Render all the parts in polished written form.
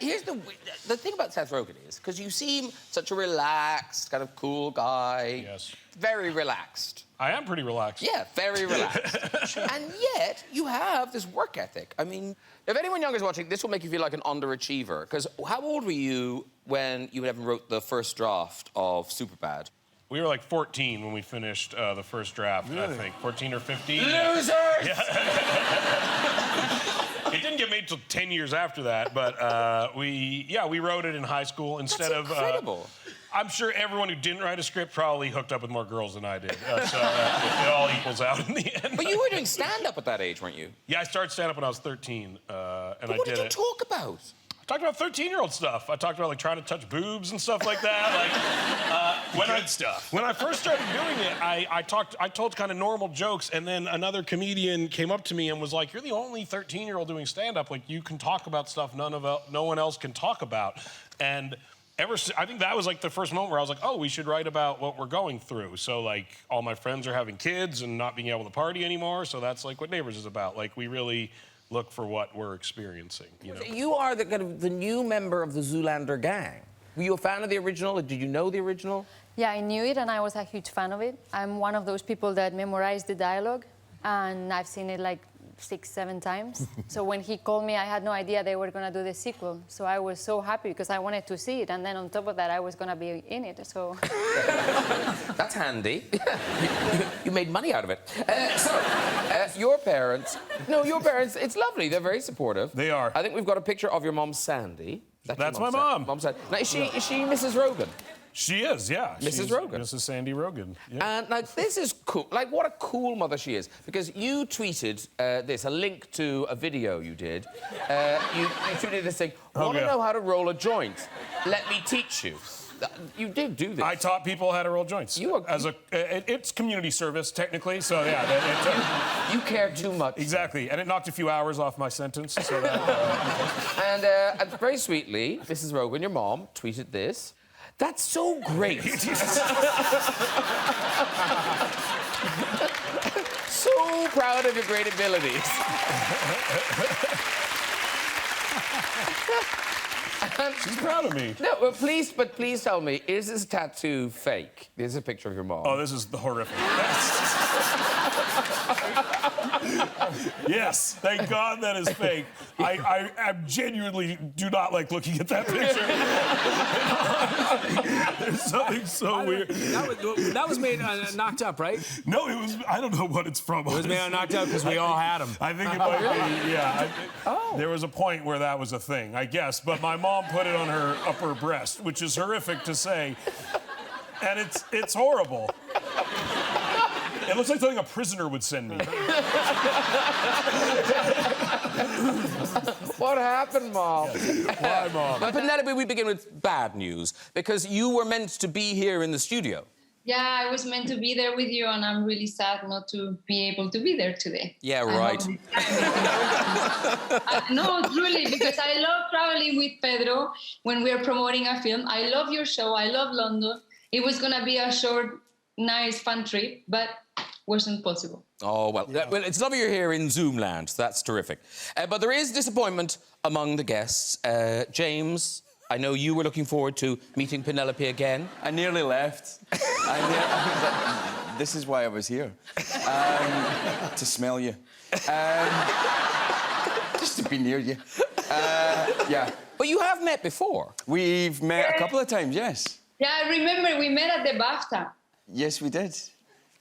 here's the thing about Seth Rogen is, because you seem such a relaxed, kind of cool guy. Yes. Very relaxed. I am pretty relaxed. Yeah, very relaxed. And yet, you have this work ethic. I mean, if anyone younger is watching, this will make you feel like an underachiever. Because how old were you when you wrote the first draft of Superbad? We were like 14 when we finished the first draft, I think. 14 or 15. Losers! It didn't get made till 10 years after that, but we wrote it in high school instead That's incredible. I'm sure everyone who didn't write a script probably hooked up with more girls than I did. It all equals out in the end. But you were doing stand-up at that age, weren't you? Yeah, I started stand-up when I was 13, and what did you talk about? I talked about 13-year-old stuff. I talked about, like, trying to touch boobs and stuff like that. Like, when I first started doing it, I told kind of normal jokes, and then another comedian came up to me and was like, "You're the only 13-year-old doing stand-up. Like, you can talk about stuff no one else can talk about." And I think that was like the first moment where I was like, oh, we should write about what we're going through. So, like, all my friends are having kids and not being able to party anymore. So that's like what Neighbors is about. Like, we really look for what we're experiencing, you know? You are the new member of the Zoolander gang. Were you a fan of the original? Did you know the original? Yeah, I knew it, and I was a huge fan of it. I'm one of those people that memorized the dialogue, and I've seen it like 6, 7 times. So when he called me, I had no idea they were gonna do the sequel. So I was so happy because I wanted to see it, and then on top of that, I was gonna be in it, so... That's handy. You made money out of it. Your parents... No, your parents, it's lovely. They're very supportive. They are. I think we've got a picture of your mom, Sandy. That's my mom. Mom Sandy. Now, is she Mrs. Rogen? She is, yeah. Mrs. Rogen. Mrs. Sandy Rogen. Yeah. And now this is cool. Like, what a cool mother she is. Because you tweeted a link to a video you did. You tweeted this thing, want to know how to roll a joint? Let me teach you. You did do this. I taught people how to roll joints. It's community service, technically, so yeah. You care too much. Exactly, and it knocked a few hours off my sentence, so that... And very sweetly, Mrs. Rogen, your mom, tweeted this. That's so great. So proud of your great abilities. She's proud of me. No, but please tell me, is this tattoo fake? This is a picture of your mom. Oh, this is horrific. Yes, thank God that is fake. I genuinely do not like looking at that picture. There's something so weird. That was made Knocked Up, right? No, it was, I don't know what it's from. It was made on Knocked Up because we all had them. I think it might be, yeah. There was a point where that was a thing, I guess. But my mom put it on her upper breast, which is horrific to say. And it's horrible. It looks like something a prisoner would send me. What happened, Mom? Why, Mom? But Penelope, we begin with bad news, because you were meant to be here in the studio. Yeah, I was meant to be there with you, and I'm really sad not to be able to be there today. Yeah, right. No, truly, because I love traveling with Pedro when we are promoting a film. I love your show. I love London. It was going to be a short, nice, fun trip, but wasn't possible. Oh, well, well, it's lovely you're here in Zoomland. That's terrific. But there is disappointment among the guests. James, I know you were looking forward to meeting Penelope again. I nearly left. This is why I was here. To smell you. Just to be near you. Yeah. But you have met before. We've met a couple of times, yes. Yeah, I remember we met at the BAFTA. Yes, we did.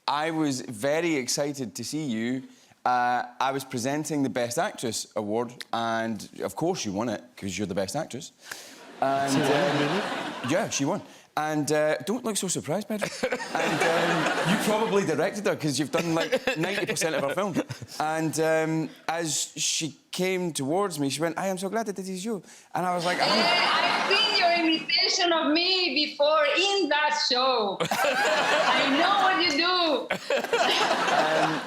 I was very excited to see you. I was presenting the Best Actress award, and of course you won it, because you're the Best Actress. And, she won, really? Yeah, she won. And don't look so surprised, Pedro. And you probably directed her, because you've done, like, 90% of her film. And as she came towards me, she went, I am so glad that it is you. And I was like... I've seen your imitation of me before in that show. I know what you do.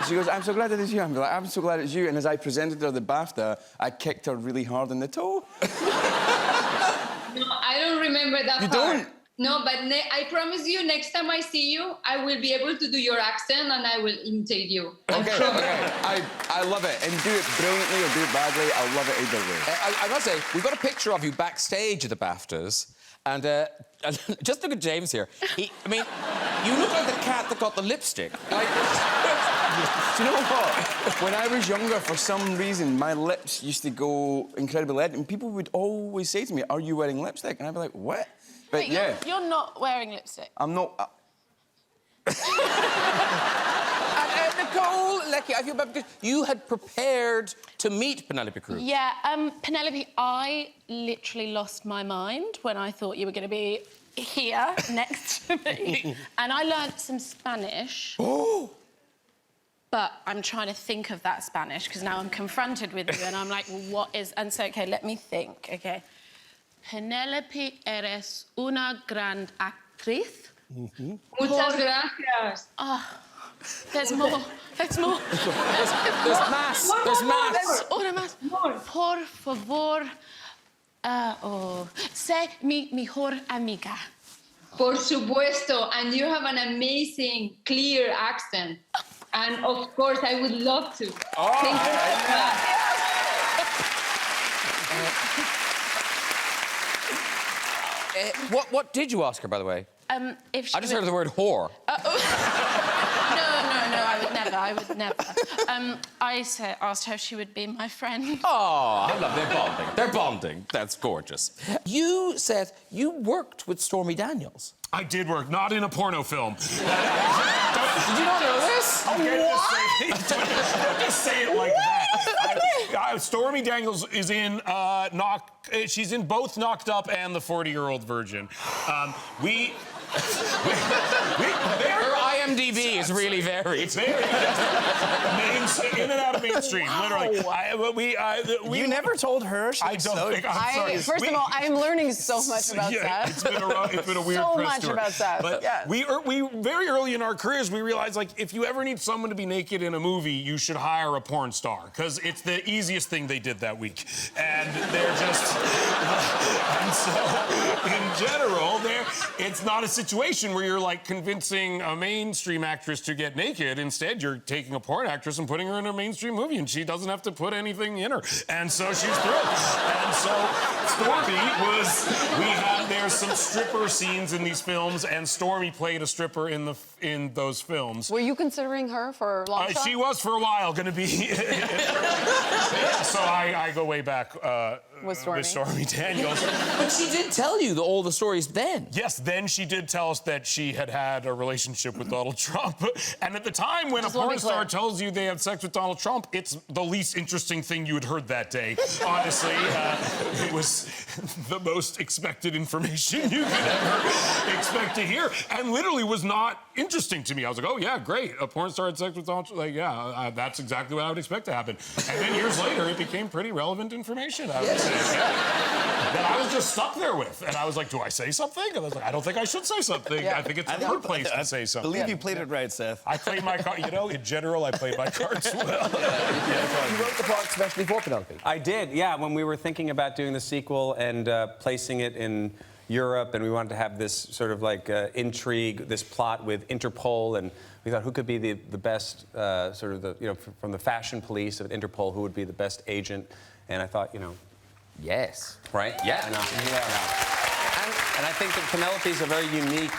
She goes, I'm so glad it is you. I'm like, I'm so glad it's you. And as I presented her the BAFTA, I kicked her really hard in the toe. No, I don't remember that You part. don't? No, but I promise you, next time I see you, I will be able to do your accent and I will imitate you. Okay. I love it. And do it brilliantly or do it badly. I'll love it either way. I must say, we've got a picture of you backstage at the BAFTAs, and just look at James here. You look like the cat that got the lipstick. Like, do you know what? When I was younger, for some reason, my lips used to go incredibly red, and people would always say to me, "Are you wearing lipstick?" And I'd be like, "What?" But Wait, yeah, you're not wearing lipstick. I'm not. Nicole, Lecky, I feel bad because you had prepared to meet Penelope Cruz. Yeah, Penelope, I literally lost my mind when I thought you were going to be here next to me. And I learnt some Spanish. Oh! But I'm trying to think of that Spanish because now I'm confronted with you and I'm like, well, what is... And so, OK, let me think, OK. Penelope, eres una gran actriz. Muchas gracias. There's more. There's more. There's mass. There's mass. Una más. Por favor. Sé mi mejor amiga. Por supuesto. And you have an amazing, clear accent. And of course, I would love to. Thank you so much. What did you ask her, by the way? If she I just heard the word whore. No, I would never. I asked her if she would be my friend. Oh, I love they're bonding. They're bonding. That's gorgeous. You said you worked with Stormy Daniels. I did work, not in a porno film. Did you not know this? Don't just say it like that. Stormy Daniels is in she's in both Knocked Up and The 40-Year-Old Virgin. Her IMDb is really varied. It's very in and out of mainstream, literally. You never told her. I don't think. I'm sorry. First of all, I am learning so much about Seth. It's been a weird so press much tour. about Seth. But yeah. we very early in our careers, we realized, like, if you ever need someone to be naked in a movie, you should hire a porn star, because it's the easiest thing they did that week. And they're just... and so, in general, it's not a situation where you're, like, convincing a mainstream actress to get naked. Instead, you're taking a porn actress and putting her in a mainstream movie, and she doesn't have to put anything in her. And so she's thrilled. And so Stormy there's some stripper scenes in these films, and Stormy played a stripper in those films. Were you considering her for long shot? She was for a while going to be. So I go way back with Stormy Daniels. But she did tell you all the stories then. Yes, then she did tell us that she had a relationship with Donald Trump. And at the time, when a porn star tells you they had sex with Donald Trump, it's the least interesting thing you had heard that day. Honestly, it was the most expected information you could ever expect to hear, and literally was not interesting to me. I was like, oh, yeah, great. A porn star had sex with Donald Trump. Like, yeah, that's exactly what I would expect to happen. And then years later, it became pretty relevant information, I would say. That I was just stuck there with. And I was like, do I say something? And I was like, I don't think I should say something. I think it's her place to say something. I believe you played it right, Seth. I played my card. You know, in general, I played my cards well. You wrote the part especially for Penelope. I did, yeah. When we were thinking about doing the sequel and placing it in Europe, and we wanted to have this sort of like intrigue, this plot with Interpol, and we thought who could be the best sort of from the fashion police of Interpol, who would be the best agent, and I thought, yes, right, yeah. And I think that Penelope's a very unique,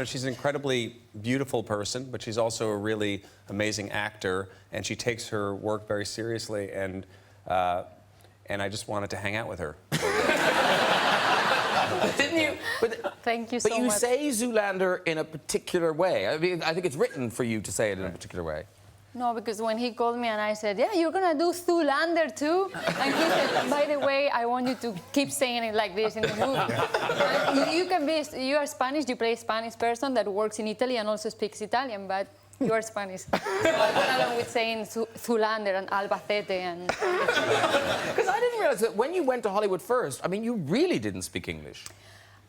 she's an incredibly beautiful person, but she's also a really amazing actor, and she takes her work very seriously, and I just wanted to hang out with her. Didn't you? Thank you so much. But you say Zoolander in a particular way. I mean, I think it's written for you to say it in a particular way. No, because when he called me and I said, yeah, you're gonna do Zoolander too? And he said, by the way, I want you to keep saying it like this in the movie. You are Spanish, you play a Spanish person that works in Italy and also speaks Italian, but you are Spanish. So I went along with saying Zoolander and Albacete and... Because I didn't realize that when you went to Hollywood first, I mean, you really didn't speak English.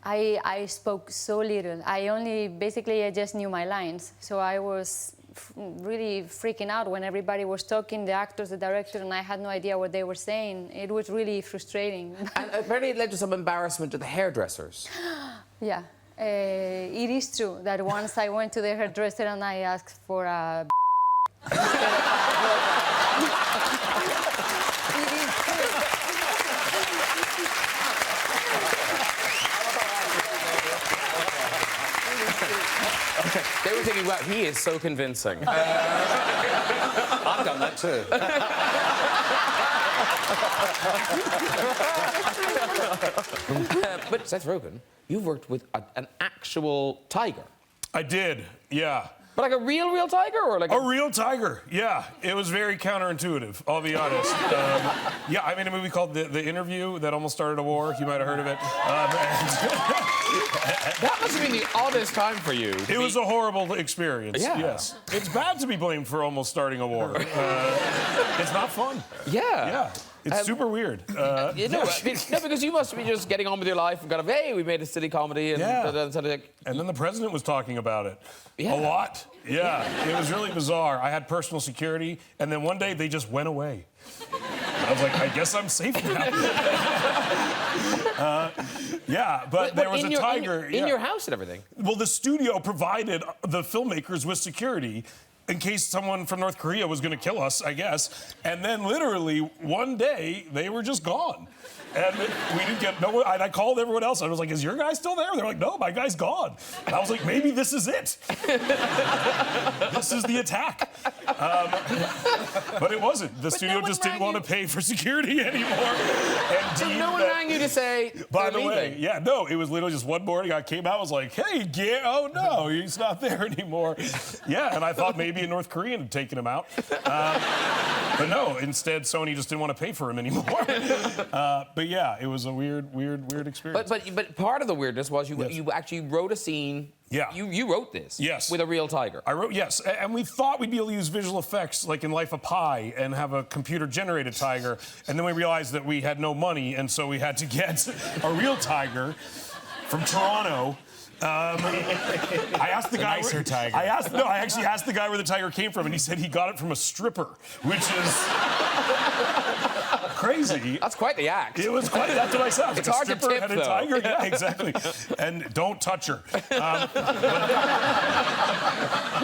I spoke so little. I just knew my lines. So I was really freaking out when everybody was talking, the actors, the director, and I had no idea what they were saying. It was really frustrating. And apparently it led to some embarrassment to the hairdressers. Yeah. It is true that once I went to the hairdresser and I asked for a It is true. They were thinking, wow, he is so convincing. I've done that too. But Seth Rogen, you've worked with an actual tiger. I did, yeah. But like a real tiger, or like A real tiger, yeah. It was very counterintuitive, I'll be honest. Yeah, I made a movie called The Interview that almost started a war. You might have heard of it. That must have been the oddest time for you. It was a horrible experience, Yeah. yes. It's bad to be blamed for almost starting a war. It's not fun. Yeah. Yeah, it's super weird. You know, I mean, no, because you must be just getting on with your life and kind of, hey, we made a silly comedy and Yeah. like, And then the president was talking about it. Yeah. A lot. Yeah. It was really bizarre. I had personal security, and then one day they just went away. I was like, I guess I'm safe now. Yeah, but there was a tiger. In your house and everything. Well, the studio provided the filmmakers with security in case someone from North Korea was going to kill us, I guess. And then literally one day, they were just gone. And we didn't get no one. And I called everyone else. I was like, "Is your guy still there?" They're like, "No, my guy's gone." And I was like, "Maybe this is it. This is the attack." But it wasn't. The studio one just didn't rang want to pay for security anymore. And So deemed no one that- rang you to say, By they're the way, leaving? yeah, no, it was literally just one morning I came out, I was like, hey, yeah, oh no, he's not there anymore. Yeah, and I thought maybe a North Korean had taken him out. But no, instead Sony just didn't want to pay for him anymore. But yeah, it was a weird experience. But part of the weirdness was you actually wrote a scene. Yeah. You wrote this. Yes. With a real tiger. I wrote, yes, and we thought we'd be able to use visual effects like in Life of Pi and have a computer-generated tiger, and then we realized that we had no money, and so we had to get a real tiger from Toronto. I asked the guy. nicer tiger. I actually asked the guy where the tiger came from, and he said he got it from a stripper, which is crazy. That's quite the act. It was quite. That's what I said. It's a hard to stripper tip, and a though. tiger. Yeah, exactly. And don't touch her.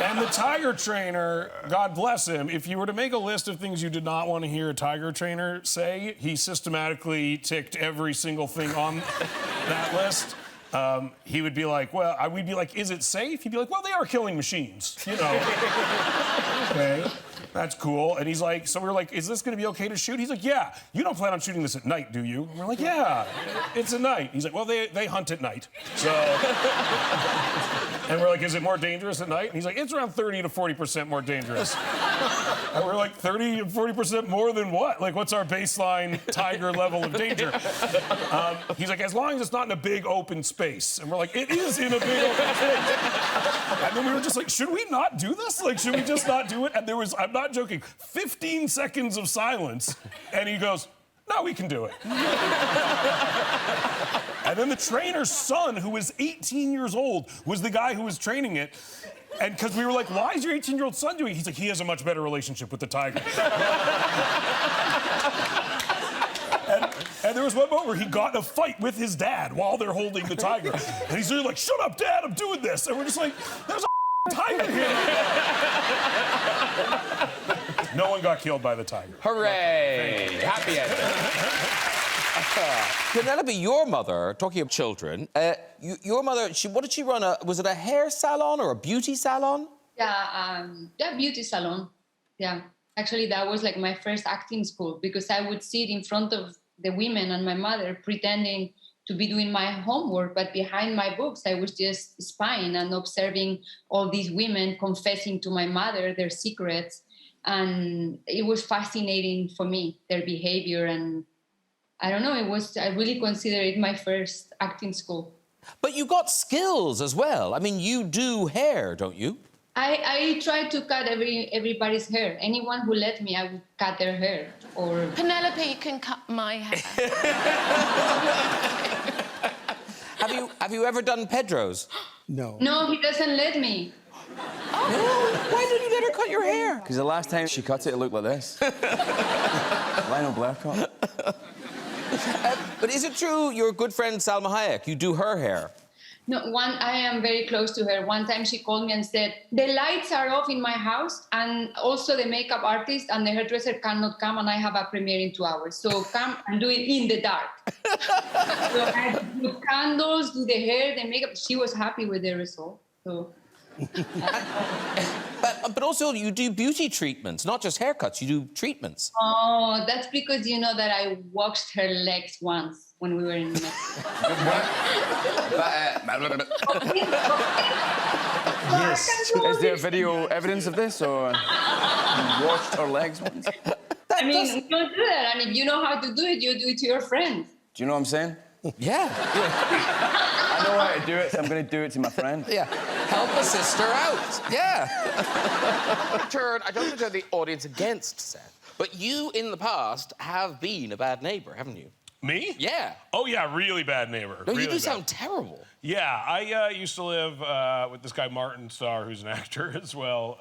And the tiger trainer, God bless him, if you were to make a list of things you did not want to hear a tiger trainer say, he systematically ticked every single thing on that list. He would be like, well, we'd be like, is it safe? He'd be like, well, they are killing machines, you know. Okay, that's cool. And he's like, so we were like, is this gonna be okay to shoot? He's like, yeah. You don't plan on shooting this at night, do you? And we're like, yeah, it's at night. He's like, well, they hunt at night. So, and we're like, is it more dangerous at night? And he's like, it's around 30 to 40% more dangerous. And we're like, 30 to 40% more than what? Like, what's our baseline tiger level of danger? He's like, as long as it's not in a big open space. And we're like, it is in a big open space. And then we were just like, should we not do this? Like, should we just not do it? And there was, I'm not joking, 15 seconds of silence. And he goes, no, we can do it. And then the trainer's son, who was 18 years old, was the guy who was training it. And because we were like, why is your 18-year-old son doing it? He's like, he has a much better relationship with the tiger. And there was one moment where he got in a fight with his dad while they're holding the tiger. And he's really like, shut up, Dad, I'm doing this. And we're just like, there's a tiger here. No one got killed by the tiger. Hooray! Happy ending. Penelope, your mother, talking of children, your mother, what did she run? Was it a hair salon or a beauty salon? Yeah, beauty salon. Yeah, actually, that was like my first acting school because I would sit in front of the women and my mother pretending to be doing my homework, but behind my books, I was just spying and observing all these women confessing to my mother their secrets. And it was fascinating for me, their behavior. And I don't know, I really consider it my first acting school. But you got skills as well. I mean, you do hair, don't you? I tried to cut everybody's hair. Anyone who let me, I would cut their hair. Or Penelope, you can cut my hair. Have you ever done Pedro's? No. no, he doesn't let me. Why did you let her cut your hair? Because the last time she cut it, it looked like this. Lionel Blair cut. But is it true your good friend Salma Hayek, you do her hair? No, I am very close to her. One time she called me and said, the lights are off in my house, and also the makeup artist and the hairdresser cannot come, and I have a premiere in 2 hours. So come and do it in the dark. So I had to put candles, do the hair, the makeup. She was happy with the result. So. But also, you do beauty treatments, not just haircuts. You do treatments. Oh, that's because you know that I washed her legs once when we were in Mexico. Yes. Is there video evidence of this, or you washed her legs once? I mean, you don't do that. And if you know how to do it, you do it to your friends. Do you know what I'm saying? Yeah. I know how to do it, so I'm going to do it to my friend. Yeah. Help a sister out. Yeah. I don't want to turn the audience against Seth, but you, in the past, have been a bad neighbour, haven't you? Me? Yeah. Oh, yeah, really bad neighbor. No, really you do bad. sound terrible. Yeah, I used to live with this guy, Martin Starr, who's an actor as well.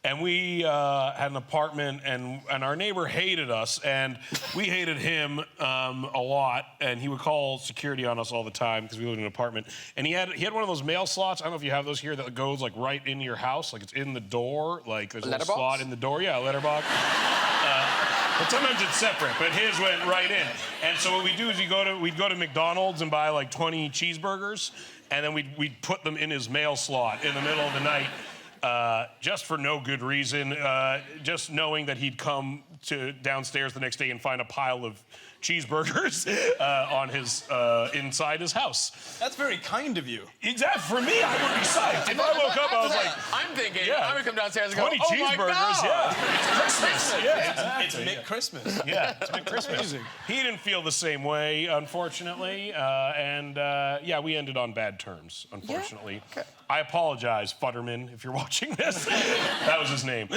And we had an apartment, and our neighbor hated us, and we hated him a lot. And he would call security on us all the time because we lived in an apartment. And he had one of those mail slots. I don't know if you have those here that goes like right into your house, like it's in the door, like there's a little slot in the door. Yeah, a letterbox. But sometimes it's separate, but his went right in. And so what we do is we'd go to McDonald's and buy like 20 cheeseburgers, and then we'd put them in his mail slot in the middle of the night, just for no good reason, just knowing that he'd come downstairs the next day and find a pile of cheeseburgers on his inside his house. That's very kind of you. Exactly. For me, I would be psyched. If I woke up, I was like, I'm thinking, yeah, I would come downstairs and go, 20 oh cheeseburgers, my God. yeah. It's Christmas. Yeah. It's Mick-Christmas. Yeah, it's been Christmas. He didn't feel the same way, unfortunately, yeah, we ended on bad terms, unfortunately. Yeah. Okay. I apologize, Futterman, if you're watching this. That was his name.